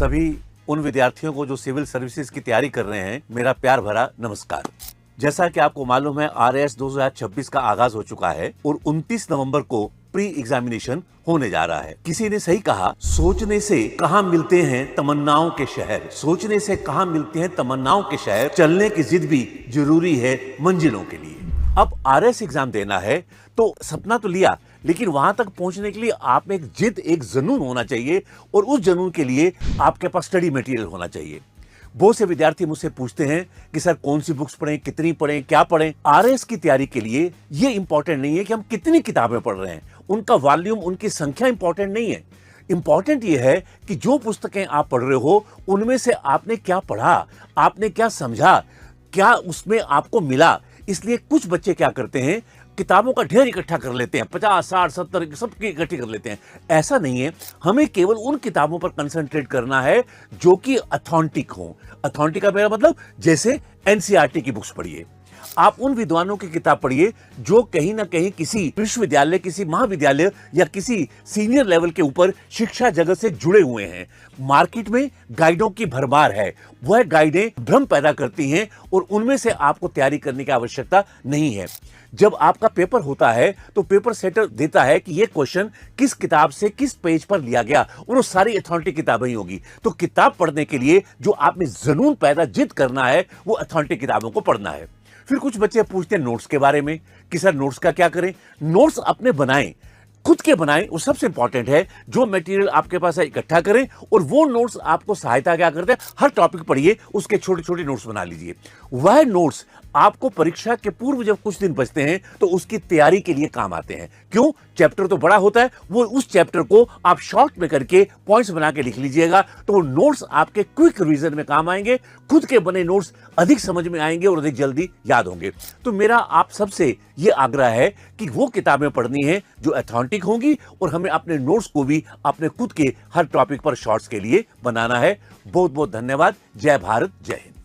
सभी उन विद्यार्थियों को जो सिविल सर्विसेज की तैयारी कर रहे हैं, मेरा प्यार भरा नमस्कार। जैसा कि आपको मालूम है, RAS 2026 का आगाज हो चुका है और 29 नवंबर को प्री एग्जामिनेशन होने जा रहा है। किसी ने सही कहा, सोचने से कहां मिलते हैं तमन्नाओं के शहर, सोचने से कहां मिलते हैं तमन्नाओं के शहर, चलने की जिद भी जरूरी है मंजिलों के लिए। अब RS एग्जाम देना है तो सपना तो लिया, लेकिन वहां तक पहुंचने के लिए आप में एक जिद, एक जुनून होना चाहिए और उस जुनून के लिए आपके पास स्टडी मटेरियल होना चाहिए। बहुत से विद्यार्थी मुझसे पूछते हैं कि सर कौन सी बुक्स पढ़ें, कितनी पढ़ें, क्या पढ़ें। RS की तैयारी के लिए ये इंपॉर्टेंट नहीं है कि हम कितनी किताबें पढ़ रहे हैं, उनका वॉल्यूम, उनकी संख्या इंपॉर्टेंट नहीं है। इंपॉर्टेंट ये है कि जो पुस्तकें आप पढ़ रहे हो उनमें से आपने क्या पढ़ा, आपने क्या समझा, क्या उसमें आपको मिला। इसलिए कुछ बच्चे क्या करते हैं, किताबों का ढेर इकट्ठा कर लेते हैं, 50, 60, 70 सबकी इकट्ठी कर लेते हैं। ऐसा नहीं है, हमें केवल उन किताबों पर कंसंट्रेट करना है जो कि ऑथेंटिक हो। ऑथेंटिक का मेरा मतलब जैसे NCERT की बुक्स पढ़िए, आप उन विद्वानों की किताब पढ़िए जो कहीं ना कहीं किसी विश्वविद्यालय, किसी महाविद्यालय या किसी सीनियर लेवल के ऊपर शिक्षा जगत से जुड़े हुए हैं। मार्केट में गाइडों की भरमार है, वह गाइडें भ्रम पैदा करती हैं और उनमें से आपको तैयारी करने की आवश्यकता नहीं है। जब आपका पेपर होता है तो पेपर सेटर देता है कि यह क्वेश्चन किस किताब से किस पेज पर लिया गया, और वो सारी अथॉरिटी किताबें ही होगी। तो किताब पढ़ने के लिए जो आप में जुनून पैदा, जिद करना है, वो अथॉरिटी किताबों को पढ़ना है। फिर कुछ बच्चे पूछते हैं नोट्स के बारे में कि सर नोट्स का क्या करें। नोट्स अपने बनाएं, खुद के बनाएं, वो सबसे इंपॉर्टेंट है। जो मटेरियल आपके पास है इकट्ठा करें और वो नोट्स आपको सहायता क्या करते हैं, हर टॉपिक पढ़िए, उसके छोटे छोटे नोट्स बना लीजिए। वह नोट्स आपको परीक्षा के पूर्व जब कुछ दिन बचते हैं तो उसकी तैयारी के लिए काम आते हैं। क्यों? चैप्टर तो बड़ा होता है, वो उस चैप्टर को आप शॉर्ट में करके पॉइंट्स बना के लिख लीजिएगा, तो वो नोट्स आपके क्विक रिवीजन में काम आएंगे। खुद के बने नोट्स अधिक समझ में आएंगे और अधिक जल्दी याद होंगे। तो मेरा आप सबसे ये आग्रह है कि वो किताबें पढ़नी है जो ऑथेंटिक होंगी और हमें अपने नोट्स को भी अपने खुद के हर टॉपिक पर शॉर्ट्स के लिए बनाना है। बहुत बहुत धन्यवाद। जय भारत, जय हिंद।